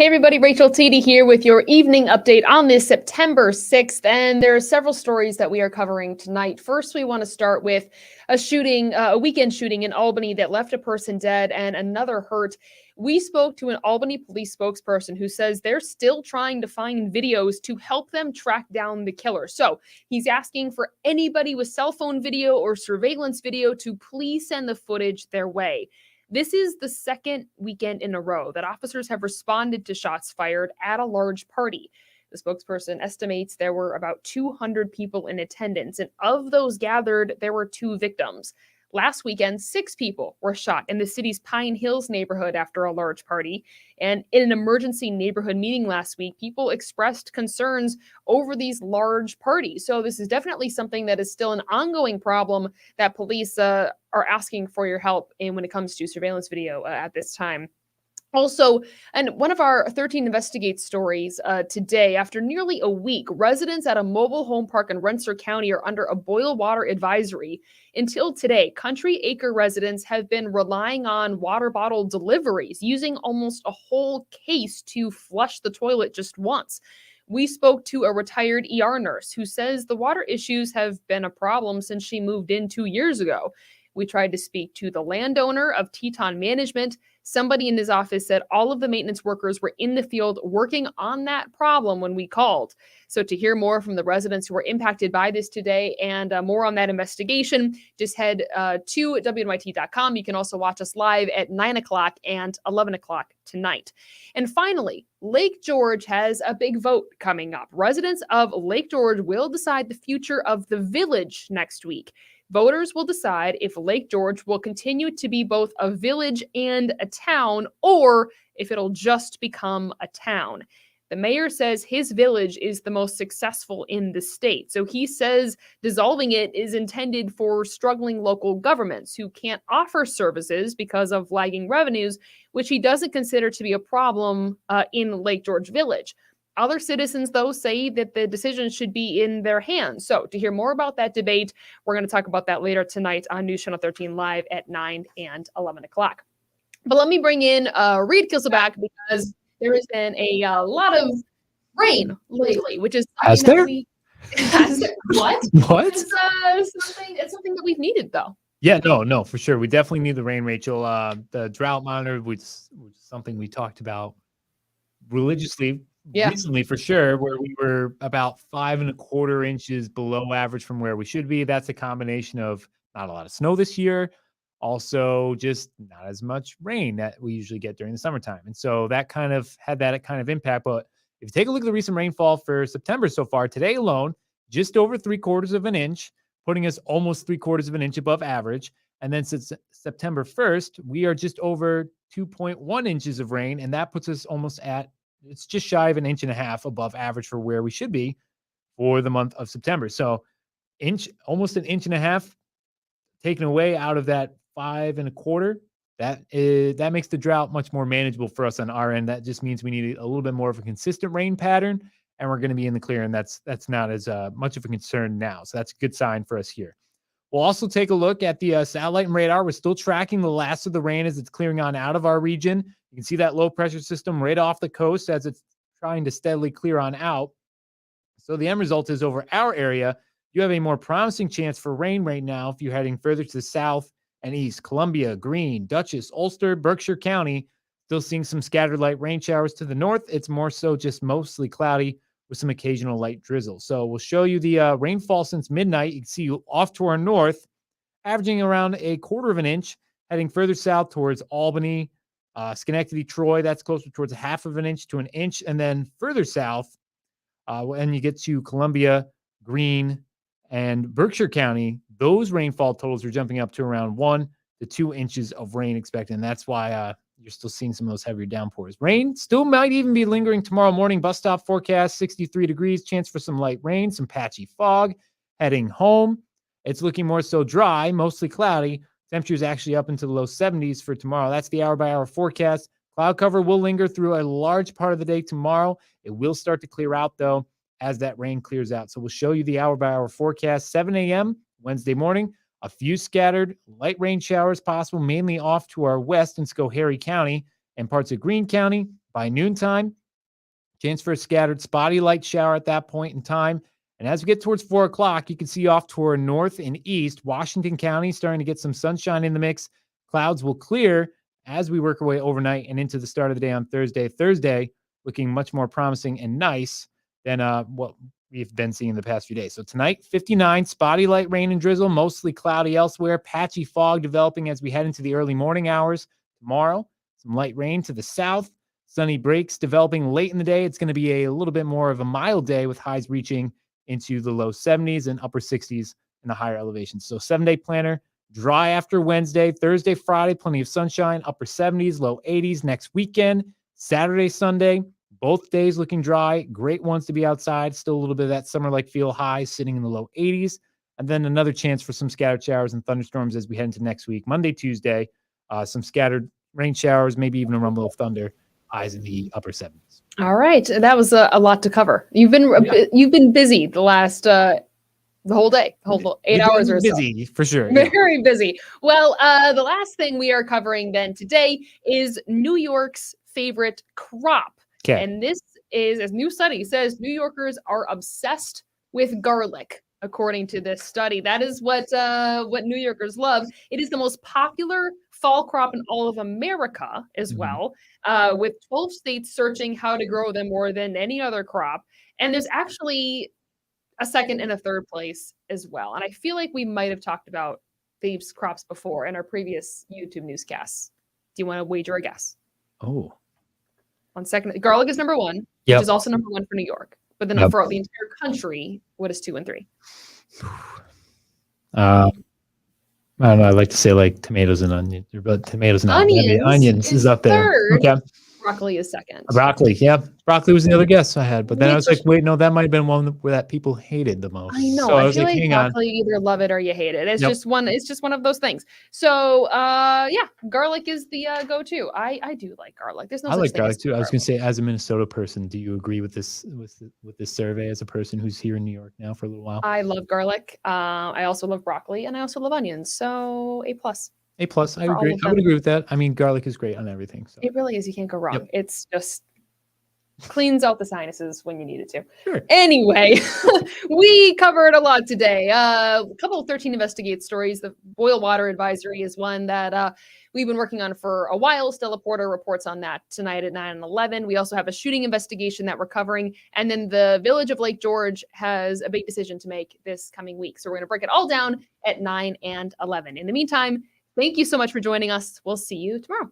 Hey everybody, Rachel Teedy here with your evening update on this September 6th, and there are several stories that we are covering tonight. First, we want to start with a weekend shooting in Albany that left a person dead and another hurt. We spoke to an Albany police spokesperson who says they're still trying to find videos to help them track down the killer. So he's asking for anybody with cell phone video or surveillance video to please send the footage their way. This is the second weekend in a row that officers have responded to shots fired at a large party. The spokesperson estimates there were about 200 people in attendance, and of those gathered, there were 2 victims. Last weekend, 6 people were shot in the city's Pine Hills neighborhood after a large party. And in an emergency neighborhood meeting last week, people expressed concerns over these large parties. So this is definitely something that is still an ongoing problem that police are asking for your help in when it comes to surveillance video at this time. Also, and one of our 13 Investigate stories today, after nearly a week, residents at a mobile home park in Rensselaer County are under a boil water advisory. Until today, Country Acre residents have been relying on water bottle deliveries, using almost a whole case to flush the toilet just once. We spoke to a retired ER nurse who says the water issues have been a problem since she moved in 2 years ago. We tried to speak to the landowner of Teton Management. Somebody in his office said all of the maintenance workers were in the field working on that problem when we called. So to hear more from the residents who were impacted by this today and more on that investigation, just head to WNYT.com. You can also watch us live at 9 o'clock and 11 o'clock tonight. And finally, Lake George has a big vote coming up. Residents of Lake George will decide the future of the village next week. Voters will decide if Lake George will continue to be both a village and a town, or if it'll just become a town. The mayor says his village is the most successful in the state. So he says dissolving it is intended for struggling local governments who can't offer services because of lagging revenues, which he doesn't consider to be a problem in Lake George Village. Other citizens, though, say that the decision should be in their hands. So to hear more about that debate, we're going to talk about that later tonight on News Channel 13 Live at 9 and 11 o'clock. But let me bring in Reid Kisselback because there has been a lot of rain lately, which is something what? What? It's something that we've needed, though. Yeah, no, for sure. We definitely need the rain, Rachel. The drought monitor was something we talked about religiously. Recently, for sure, where we were about 5.25 inches below average from where we should be. That's a combination of not a lot of snow this year, also just not as much rain that we usually get during the summertime. And so that kind of had that kind of impact. But if you take a look at the recent rainfall for September so far, today alone, just over 3/4 inch, putting us almost 3/4 inch above average. And then since September 1st, we are just over 2.1 inches of rain. And that puts us it's just shy of 1.5 inches above average for where we should be for the month of September. So almost 1.5 inches taken away out of that 5.25. That makes the drought much more manageable for us on our end. That just means we need a little bit more of a consistent rain pattern, and we're going to be in the clear. And that's not as much of a concern now. So that's a good sign for us here. We'll also take a look at the satellite and radar. We're still tracking the last of the rain as it's clearing on out of our region. You can see that low pressure system right off the coast as it's trying to steadily clear on out. So the end result is over our area, you have a more promising chance for rain right now if you're heading further to the south and east. Columbia, Greene, Dutchess, Ulster, Berkshire County, still seeing some scattered light rain showers. To the north, it's more so just mostly cloudy with some occasional light drizzle. So we'll show you the rainfall since midnight. You can see off to our north, averaging around 1/4 inch, heading further south towards Albany, Schenectady, Troy. That's closer towards 1/2 inch to 1 inch. And then further south, when you get to Columbia, Greene, and Berkshire County, those rainfall totals are jumping up to around 1 to 2 inches of rain expected. And that's why you're still seeing some of those heavier downpours. Rain still might even be lingering tomorrow morning. Bus stop forecast, 63 degrees, chance for some light rain, some patchy fog. Heading home, it's looking more so dry, mostly cloudy. Temperatures actually up into the low 70s for tomorrow. That's the hour-by-hour forecast. Cloud cover will linger through a large part of the day tomorrow. It will start to clear out, though, as that rain clears out. So we'll show you the hour-by-hour forecast. 7 a.m. Wednesday morning, a few scattered light rain showers possible, mainly off to our west in Schoharie County and parts of Greene County. By noontime, chance for a scattered spotty light shower at that point in time. And as we get towards 4 o'clock, you can see off toward north and east, Washington County starting to get some sunshine in the mix. Clouds will clear as we work our way overnight and into the start of the day on Thursday. Thursday looking much more promising and nice than what we've been seeing the past few days. So tonight, 59, spotty light rain and drizzle, mostly cloudy elsewhere, patchy fog developing as we head into the early morning hours. Tomorrow, some light rain to the south, sunny breaks developing late in the day. It's going to be a little bit more of a mild day with highs reaching into the low 70s and upper 60s in the higher elevations. So 7-day planner, dry after Wednesday, Thursday, Friday, plenty of sunshine, upper 70s, low 80s next weekend, Saturday, Sunday, both days looking dry, great ones to be outside, still a little bit of that summer-like feel, high sitting in the low 80s, and then another chance for some scattered showers and thunderstorms as we head into next week, Monday, Tuesday, some scattered rain showers, maybe even a rumble of thunder, highs in the upper 70s. All right, that was a lot to cover. You've been busy the last the whole day, the whole 8 hours or so. Busy for sure. Very busy. Well, the last thing we are covering then today is New York's favorite crop. Okay. And this is, as new study says, New Yorkers are obsessed with garlic. According to this study, that is what New Yorkers love. It is the most popular fall crop in all of America as well, with 12 states searching how to grow them more than any other crop. And there's actually a second and a third place as well. And I feel like we might have talked about these crops before in our previous YouTube newscasts. Do you want to wager a guess? Oh. On second, garlic is number one, which is also number one for New York. But then for the entire country, what is 2 and 3? I don't know. I like to say like tomatoes and onions, but tomatoes and onions is up there. Third. Okay. Broccoli is second. Broccoli, yeah. Broccoli was the other guess I had, but then I was like, wait, no, that might have been one where that people hated the most. I know. So I was feel like, like hang broccoli, on. you either love it or you hate it. It's just one. It's just one of those things. So, yeah, garlic is the go-to. I do like garlic. There's no. I such like thing garlic as too. I was gonna say, as a Minnesota person, do you agree with this survey? As a person who's here in New York now for a little while, I love garlic. I also love broccoli, and I also love onions. So A+. A+. I agree. I would agree with that. I mean, garlic is great on everything. So. It really is. You can't go wrong. Yep. It's just cleans out the sinuses when you need it to. Sure. Anyway, we covered a lot today. A couple of 13 Investigate stories. The boil water advisory is one that we've been working on for a while. Stella Porter reports on that tonight at 9 and 11. We also have a shooting investigation that we're covering. And then the Village of Lake George has a big decision to make this coming week. So we're going to break it all down at 9 and 11. In the meantime, thank you so much for joining us. We'll see you tomorrow.